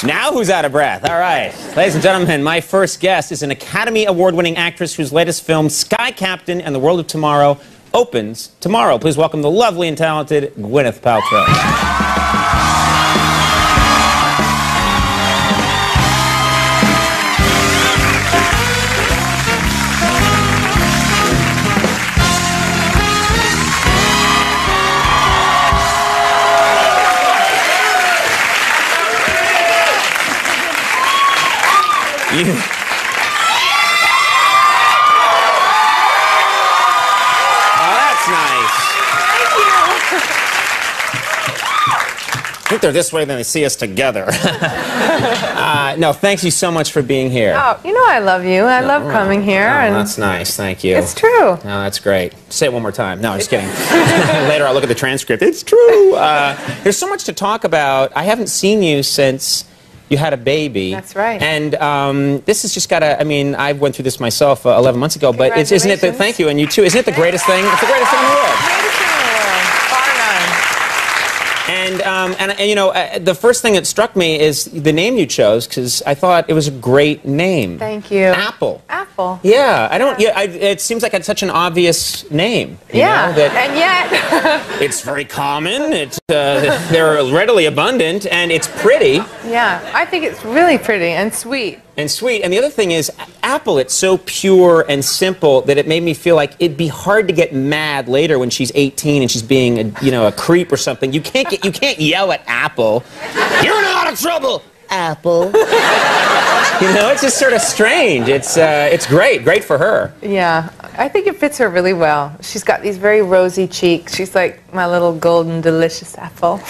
Now who's out of breath? All right. Ladies and gentlemen, my first guest is an Academy Award-winning actress whose latest film, Sky Captain and the World of Tomorrow, opens tomorrow. Please welcome the lovely and talented Gwyneth Paltrow. Oh, that's nice. Thank you. I think they're this way, then they see us together. No, thanks you so much for being here. Oh, you know I love you. I love coming here. Oh, and that's nice. Thank you. It's true. No, that's great. Say it one more time. No, I'm just kidding. Later I'll look at the transcript. It's true. There's so much to talk about. I haven't seen you since you had a baby. That's right. And this has just got to, I mean, I went through this myself 11 months ago, but isn't it, thank you, and you too, isn't it the greatest thing? It's the greatest thing in the world. Greatest thing in the world. Bar none. And you know, the first thing that struck me is the name you chose, because I thought it was a great name. Thank you. Apple. Apple. Yeah, I don't, yeah, it seems like it's such an obvious name. You know, that and yet... it's very common, they're readily abundant, and it's pretty. Yeah, I think it's really pretty and sweet. And sweet. And the other thing is, Apple, it's so pure and simple that it made me feel like it'd be hard to get mad later when she's 18 and she's being, a creep or something. You can't yell at Apple. You're in a lot of trouble, Apple. It's just sort of strange. It's great for her. Yeah, I think it fits her really well. She's got these very rosy cheeks. She's like my little golden, delicious apple.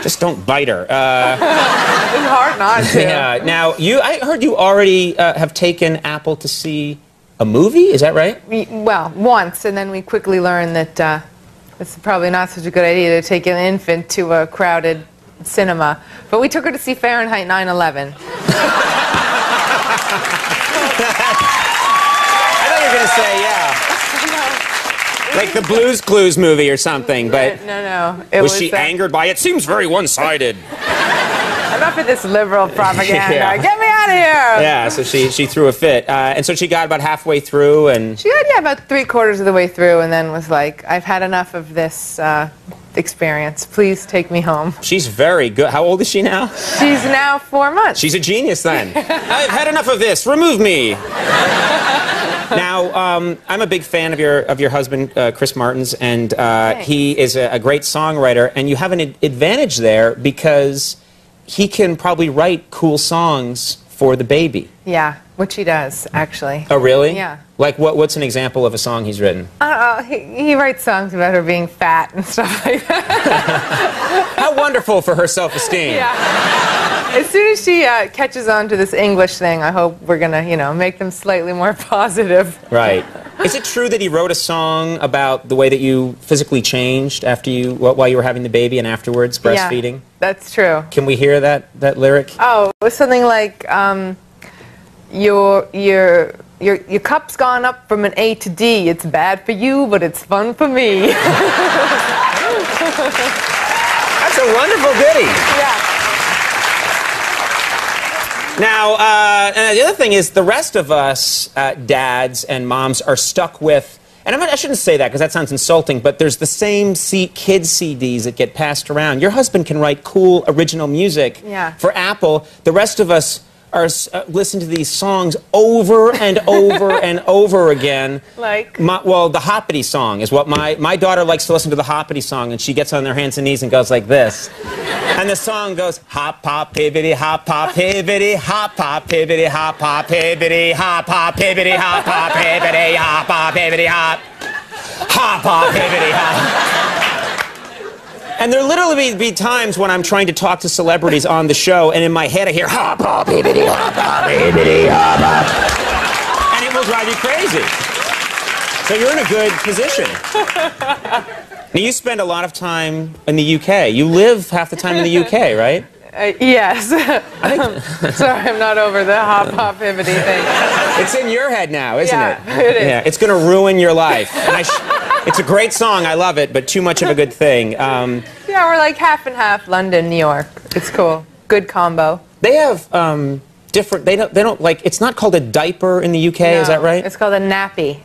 Just don't bite her. It's hard not to. Yeah. Now, I heard you already have taken Apple to see a movie. Is that right? Well, once, and then we quickly learned that it's probably not such a good idea to take an infant to a crowded cinema. But we took her to see Fahrenheit 9/11. I thought you were going to say, yeah. Like the Blues Clues movie or something, but... No. Was she angered by it? Seems very one-sided. Enough of this liberal propaganda. Yeah. Get me out of here! Yeah, so she threw a fit. And so she got about halfway through and... She got, about 3/4 of the way through and then was like, I've had enough of this experience. Please take me home. She's very good. How old is she now? She's now 4 months. She's a genius then. I've had enough of this. Remove me. Now, I'm a big fan of your husband, Chris Martin's, and he is a great songwriter, and you have an advantage there because he can probably write cool songs for the baby. Yeah, which he does, actually. Oh, really? Yeah. Like, what's an example of a song he's written? He writes songs about her being fat and stuff like that. How wonderful for her self-esteem. Yeah. As soon as she catches on to this English thing, I hope we're going to, make them slightly more positive. Right. Is it true that he wrote a song about the way that you physically changed after while you were having the baby and afterwards breastfeeding? Yeah, that's true. Can we hear that lyric? Oh, it was something like, your cup's gone up from an A to D. It's bad for you, but it's fun for me. That's a wonderful ditty. Yeah. Now, and the other thing is, the rest of us dads and moms are stuck with, and I shouldn't say that because that sounds insulting, but there's the same kids CDs that get passed around. Your husband can write cool, original music for Apple. The rest of us are listen to these songs over and over and over again. Like? Well, the Hoppity song is what my daughter likes to listen to, the Hoppity song, and she gets on their hands and knees and goes like this. And the song goes, hop, hop, pibbity, hop, hop, pibbity, hop, hop, pibbity, hop, hop, pibbity, hop, hop, pibbity, hop, hop, pibbity, hop, hop, pibbity, hop, hop, hop, pibbity, hop. And there literally be times when I'm trying to talk to celebrities on the show, and in my head I hear hop, hop, hibbity, hop, hop, hibbity, hop, hop. And it will drive you crazy. So you're in a good position. Now, you spend a lot of time in the UK. You live half the time in the UK, right? Yes. Sorry, I'm not over the hop, hop, hibbity thing. It's in your head now, isn't it? Yeah, it is. Yeah, it's going to ruin your life. And it's a great song, I love it, but too much of a good thing. Yeah, we're like half and half, London, New York. It's cool. good combo. They have different. They don't like. It's not called a diaper in the UK. No, is that right? It's called a nappy.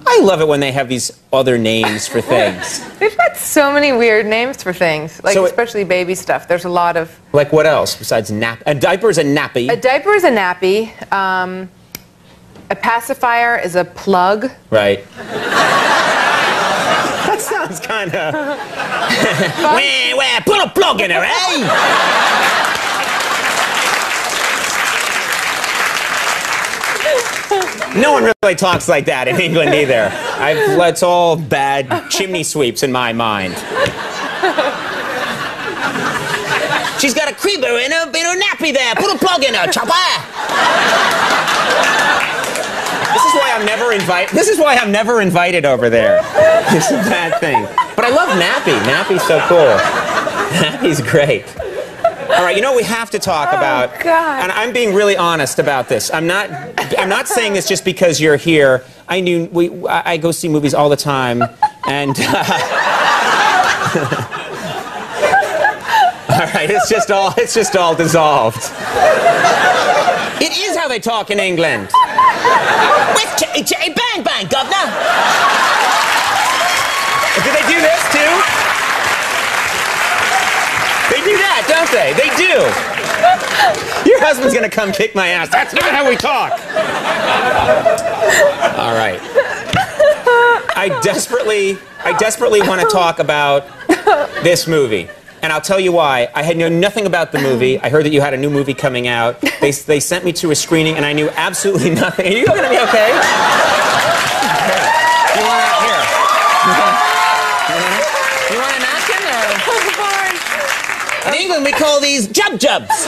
I love it when they have these other names for things. They've got so many weird names for things, like especially baby stuff. There's a lot of. Like what else besides nap? A diaper is a nappy. A diaper is a nappy. A pacifier is a plug. Right. That sounds kind of. Where? Put a plug in her, eh? No one really talks like that in England either. It's all bad chimney sweeps in my mind. She's got a creeper in her nappy there. Put a plug in her, chopper. This is why I'm never invited over there. It's a bad thing. But I love Nappy. Nappy's so cool. Nappy's great. All right, you know what we have to talk about, God. and I'm being really honest about this. I'm not saying this just because you're here. I go see movies all the time, and all right, it's just all dissolved. It is how they talk in England. With chitty chitty bang bang, governor. Do they do this too? They do that, don't they? They do. Your husband's gonna come kick my ass. That's not how we talk. All right. I desperately want to talk about this movie. And I'll tell you why. I had known nothing about the movie. I heard that you had a new movie coming out. They sent me to a screening, and I knew absolutely nothing. Are you going to be okay? You want a, here. You want a napkin? In England, we call these jub-jubs.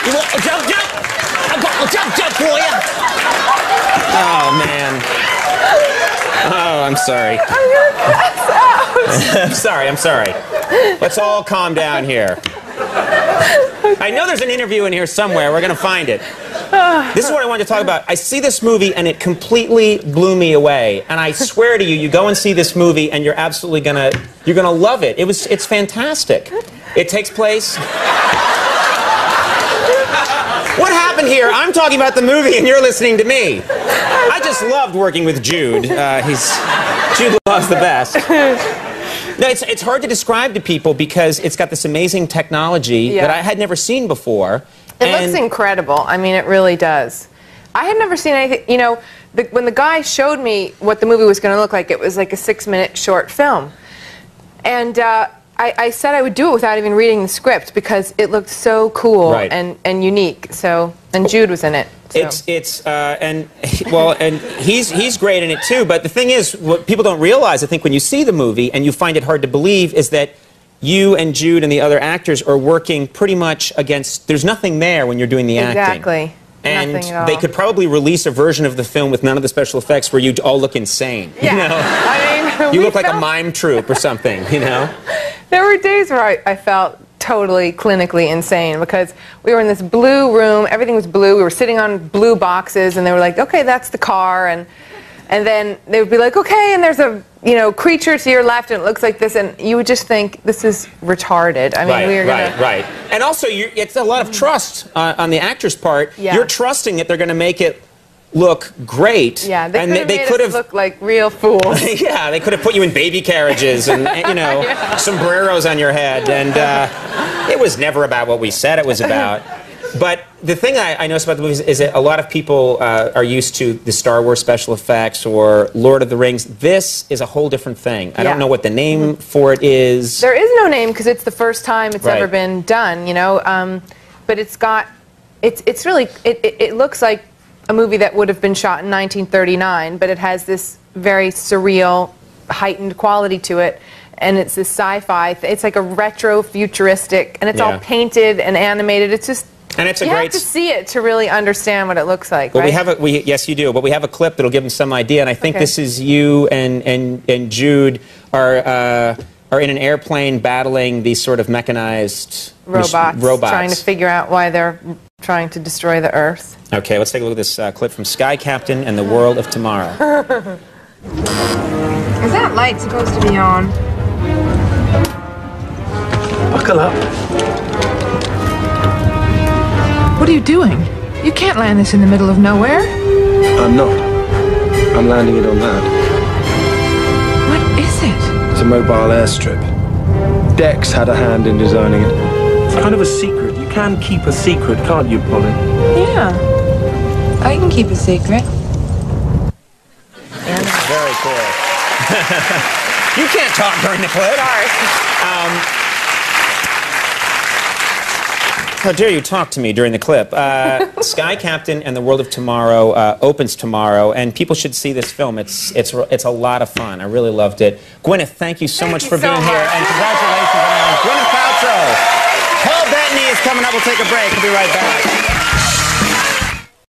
You want a jub-jub? I've got a jub-jub for you. Oh, man. Oh, I'm sorry. I'm gonna pass out. I'm sorry. Let's all calm down here. I know there's an interview in here somewhere. We're going to find it. This is what I wanted to talk about. I see this movie, and it completely blew me away. And I swear to you, you go and see this movie, and you're absolutely gonna love it. It's fantastic. It takes place. What happened here? I'm talking about the movie, and you're listening to me. I just loved working with Jude. Jude Law's the best. No, it's hard to describe to people because it's got this amazing technology that I had never seen before. It looks incredible. I mean, it really does. I had never seen anything. You know, when the guy showed me what the movie was going to look like, it was like a 6-minute short film, and I said I would do it without even reading the script because it looked so cool and unique. So, and Jude was in it. So. And he's great in it too. But the thing is, what people don't realize, I think, when you see the movie and you find it hard to believe, is that you and Jude and the other actors are working pretty much against. There's nothing there when you're doing the acting. Exactly. And nothing at all. they could probably release a version of the film with none of the special effects where you all look insane. Yeah. You know? I mean, you look like a mime troupe or something. You know. There were days where I felt totally clinically insane because we were in this blue room, everything was blue, we were sitting on blue boxes, and they were like, okay, that's the car, and then they would be like, okay, and there's a creature to your left, and it looks like this, and you would just think, this is retarded. I mean, right. And also, it's a lot of trust on the actor's part. Yeah. You're trusting that they're going to make it look great. Yeah, they could have look like real fools. Yeah, they could have put you in baby carriages and sombreros on your head, and it was never about what we said it was about. But the thing I noticed about the movies is that a lot of people are used to the Star Wars special effects or Lord of the Rings. This is a whole different thing. I don't know what the name for it is. There is no name because it's the first time it's ever been done, but it looks like a movie that would have been shot in 1939, but it has this very surreal, heightened quality to it. And it's this sci-fi. It's like a retro futuristic, and it's all painted and animated. It's just. And it's you have to see it to really understand what it looks like. Well, yes, you do. But we have a clip that'll give them some idea, and I think this is you and Jude are in an airplane battling these sort of mechanized robots, trying to figure out why they're trying to destroy the Earth. Okay, let's take a look at this clip from Sky Captain and the World of Tomorrow. Is that light supposed to be on? Buckle up. What are you doing? You can't land this in the middle of nowhere. I'm not. I'm landing it on that. What is it? It's a mobile airstrip. Dex had a hand in designing it. It's kind of a secret. You can keep a secret, can't you, Polly? Yeah. I can keep a secret. Very cool. You can't talk during the clip. Sorry. How dare you talk to me during the clip? Sky Captain and the World of Tomorrow opens tomorrow, and people should see this film. It's a lot of fun. I really loved it. Gwyneth, thank you so much for being here, and congratulations on Gwyneth Paltrow. Paul Bettany is coming up. We'll take a break. We'll be right back.